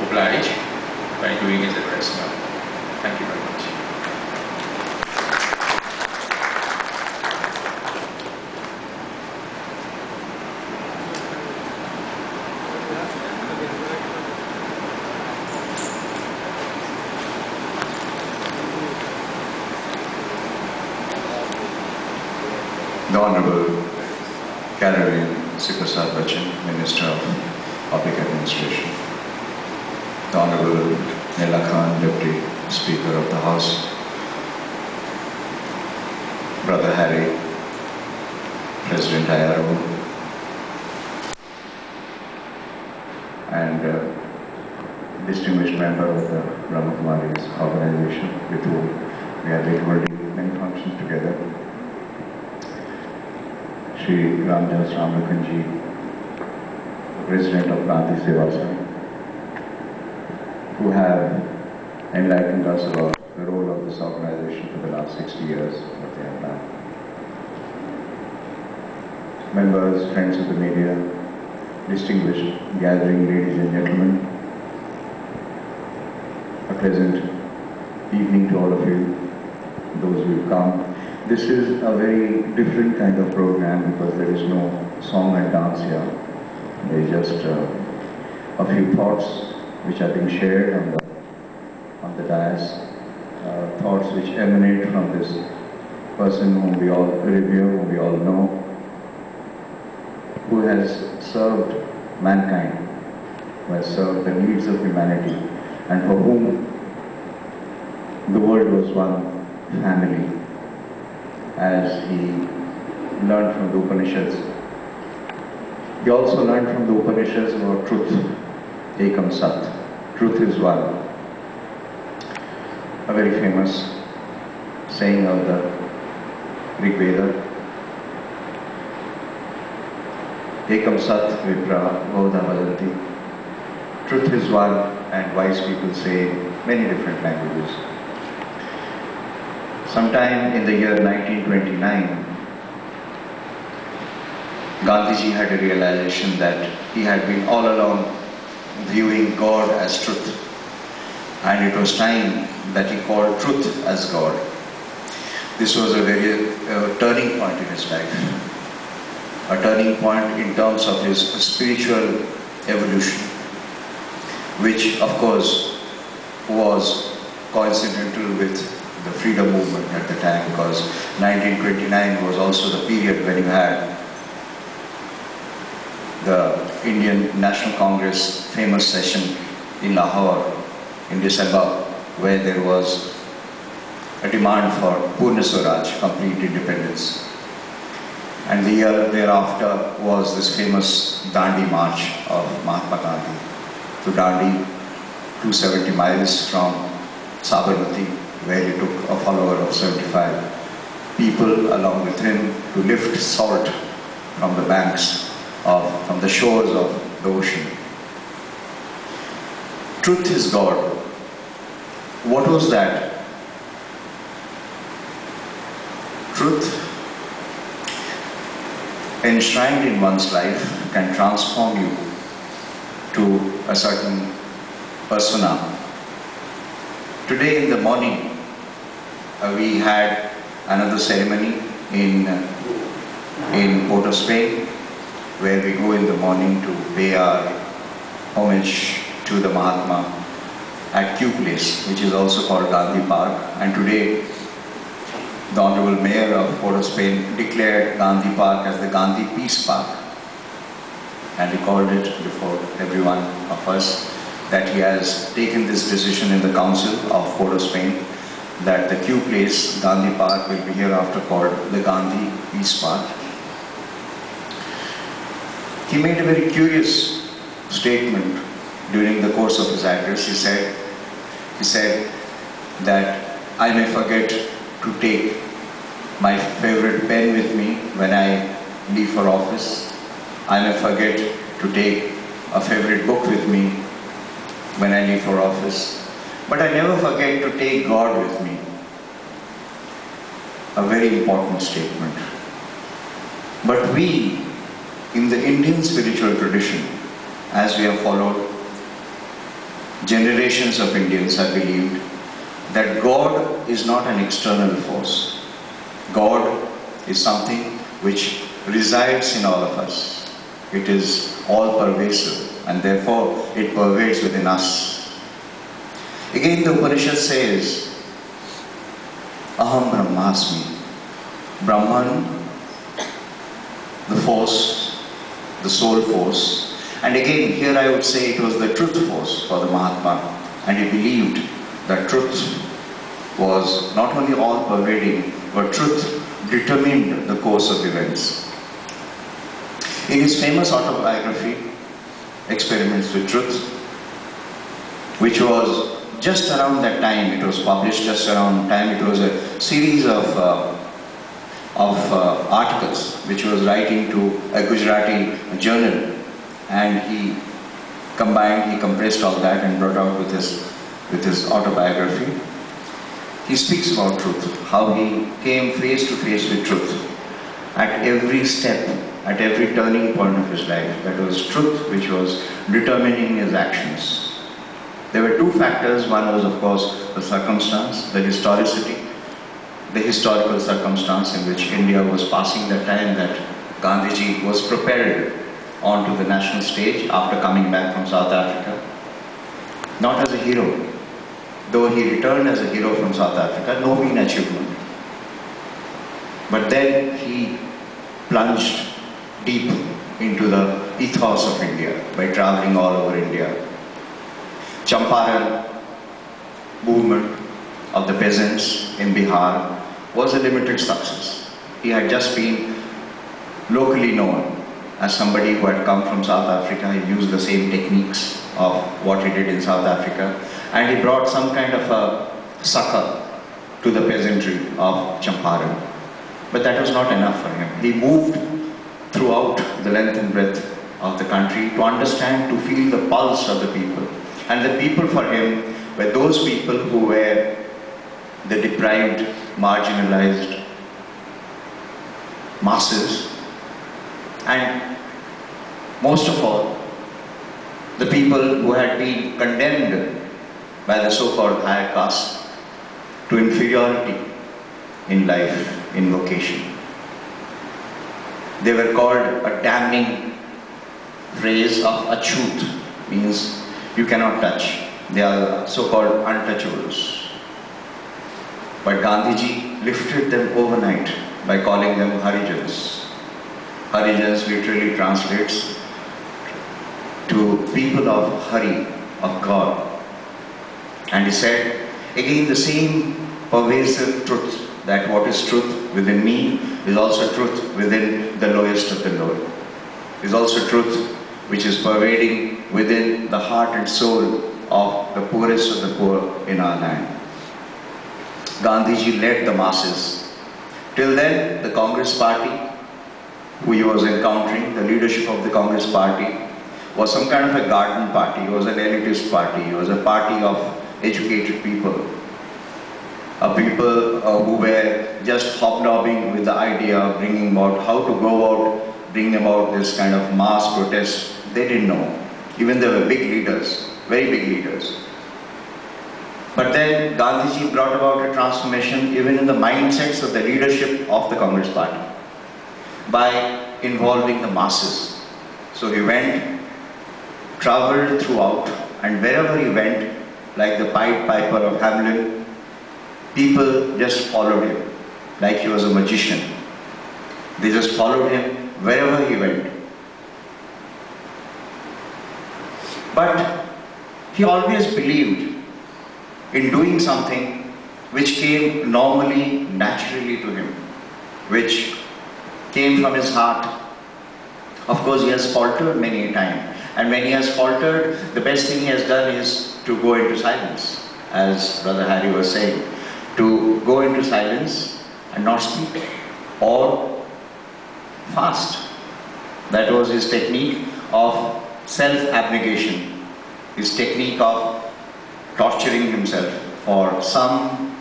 oblige by doing his address now. Thank you very much. The Honorable Caroline Sipasad Bachchan, Minister of Public Administration. The Honorable Nila Khan, Deputy Speaker of the House. Brother Harry, President Ayaro, and distinguished member of the Brahma Kumari's organization with whom we have been holding many functions together. Shri Ramdas Ramlakhanji, President of Gandhi Seva Sangh, who have enlightened us about the role of this organization for the last 60 years, what they have done. Members, friends of the media, distinguished gathering, ladies and gentlemen, a pleasant evening to all of you, those who have come. This is a very different kind of program because there is no song and dance here. There is just a few thoughts which are being shared on the dais, thoughts which emanate from this person whom we all revere, whom we all know, who has served mankind, who has served the needs of humanity, and for whom the world was one family. As he learned from the Upanishads. He also learned from the Upanishads about truth, Ekam Sat, truth is one. A very famous saying of the Rig Veda, Ekam Sat Vipra Vaudha Vadanti. Truth is one, and wise people say many different languages. Sometime in the year 1929, Gandhiji had a realization that he had been all along viewing God as truth, and it was time that he called truth as God. This was a very turning point in his life, a turning point in terms of his spiritual evolution, which of course was coincidental with the freedom movement at the time, because 1929 was also the period when you had the Indian National Congress famous session in Lahore in December, where there was a demand for Purna Swaraj, complete independence. And the year thereafter was this famous Dandi March of Mahatma Gandhi to Dandi, 270 miles from Sabarmati, where he took a follower of 75 people along with him to lift salt from the banks from the shores of the ocean. Truth is God. What was that? Truth, enshrined in one's life, can transform you to a certain persona. Today in the morning, we had another ceremony in Port of Spain, where we go in the morning to pay our homage to the Mahatma at Q Place, which is also called Gandhi Park. And today, the Honorable Mayor of Port of Spain declared Gandhi Park as the Gandhi Peace Park, and recalled it before every one of us that he has taken this decision in the Council of Port of Spain that the Q Place, Gandhi Park, will be hereafter called the Gandhi Peace Park. He made a very curious statement during the course of his address. He said that I may forget to take my favorite pen with me when I leave for office. I may forget to take a favorite book with me when I leave for office. But I never forget to take God with me. A very important statement. But we, in the Indian spiritual tradition, as we have followed generations of Indians have believed that God is not an external force. God is something which resides in all of us. It is all-pervasive, and therefore it pervades within us. Again, the Upanishad says, Aham Brahmasmi. Brahman, the force, the soul force. And again, here I would say it was the truth force for the Mahatma. And he believed that truth was not only all-pervading, but truth determined the course of events. In his famous autobiography, Experiments with Truth, which was just around that time, it was published just around time, it was a series of articles which he was writing to a Gujarati journal, and he compressed all that and brought out with his autobiography. He speaks about truth, how he came face to face with truth at every step, at every turning point of his life. That was truth which was determining his actions. There were two factors. One was, of course, the circumstance, the historicity, the historical circumstance in which India was passing that time, that Gandhiji was propelled onto the national stage after coming back from South Africa. Not as a hero, though he returned as a hero from South Africa, no mean achievement. But then he plunged deep into the ethos of India by traveling all over India. Champaran movement of the peasants in Bihar was a limited success. He had just been locally known as somebody who had come from South Africa. He used the same techniques of what he did in South Africa, and he brought some kind of a succor to the peasantry of Champaran. But that was not enough for him. He moved throughout the length and breadth of the country to understand, to feel the pulse of the people. And the people for him were those people who were the deprived, marginalized masses, and most of all, the people who had been condemned by the so-called higher caste to inferiority in life, in vocation. They were called a damning phrase of achut, means you cannot touch. They are so-called untouchables. But Gandhiji lifted them overnight by calling them Harijans. Harijans literally translates to people of Hari, of God. And he said, again the same pervasive truth, that what is truth within me is also truth within the lowest of the low. Is also truth which is pervading within the heart and soul of the poorest of the poor in our land. Gandhiji led the masses. Till then, the Congress party, who he was encountering, the leadership of the Congress party, was some kind of a garden party. It was an elitist party. It was a party of educated people. People who were just hobnobbing with the idea of bringing about how to go about, bring about this kind of mass protest. They didn't know. Even they were big leaders, very big leaders. But then Gandhiji brought about a transformation even in the mindsets of the leadership of the Congress party by involving the masses. So he went, traveled throughout, and wherever he went, like the Pied Piper of Hamelin, people just followed him like he was a magician. They just followed him wherever he went. But he always believed in doing something which came normally, naturally to him, which came from his heart. Of course, he has faltered many a time. And when he has faltered, the best thing he has done is to go into silence, as Brother Harry was saying, to go into silence and not speak, or fast. That was his technique of self-abnegation, his technique of torturing himself for some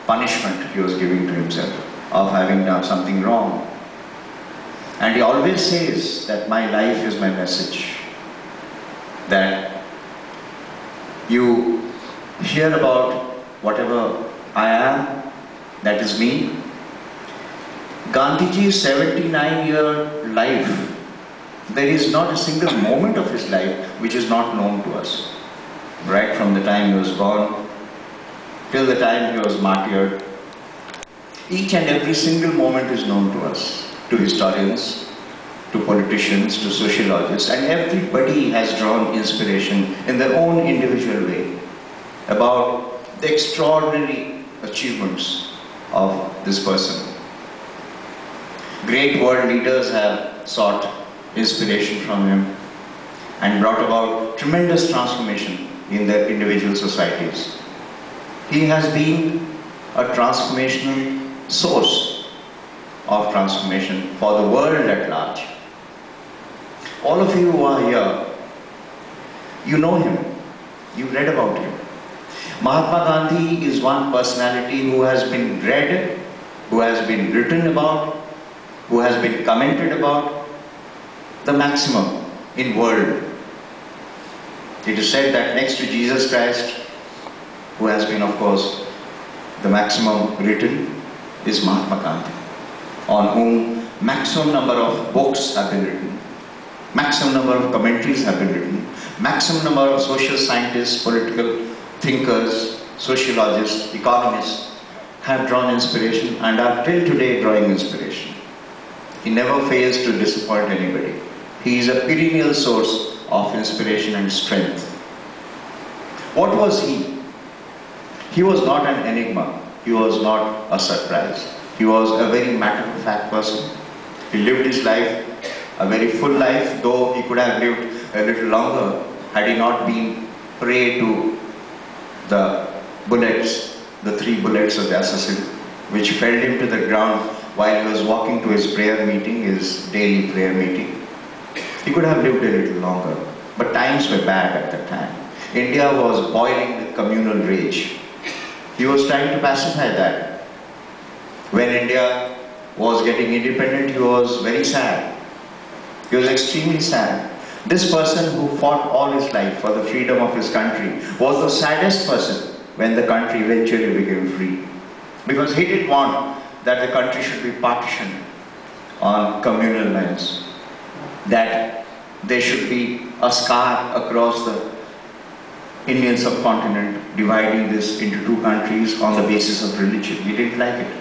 punishment he was giving to himself of having done something wrong. And he always says that my life is my message, that You hear about whatever I am, that is me. Gandhiji's 79-year life, there is not a single moment of his life which is not known to us. Right from the time he was born, till the time he was martyred, each and every single moment is known to us, to historians, to politicians, to sociologists, and everybody has drawn inspiration in their own individual way about the extraordinary achievements of this person. Great world leaders have sought inspiration from him and brought about tremendous transformation in their individual societies. He has been a transformational source of transformation for the world at large. All of you who are here, you know him, you read about him. Mahatma Gandhi is one personality who has been read, who has been written about, who has been commented about, the maximum in world. It is said that next to Jesus Christ, who has been of course the maximum written, is Mahatma Gandhi, on whom maximum number of books have been written, maximum number of commentaries have been written, maximum number of social scientists, political thinkers, sociologists, economists have drawn inspiration and are till today drawing inspiration. He never fails to disappoint anybody. He is a perennial source of inspiration and strength. What was he? He was not an enigma. He was not a surprise. He was a very matter-of-fact person. He lived his life, a very full life, though he could have lived a little longer had he not been prey to the bullets, the 3 bullets of the assassin, which felled him to the ground while he was walking to his prayer meeting, his daily prayer meeting. He could have lived a little longer, but times were bad at that time. India was boiling with communal rage. He was trying to pacify that. When India was getting independent, he was very sad. He was extremely sad. This person who fought all his life for the freedom of his country was the saddest person when the country eventually became free. Because he didn't want that the country should be partitioned on communal lines, that there should be a scar across the Indian subcontinent dividing this into 2 countries on the basis of religion. He didn't like it.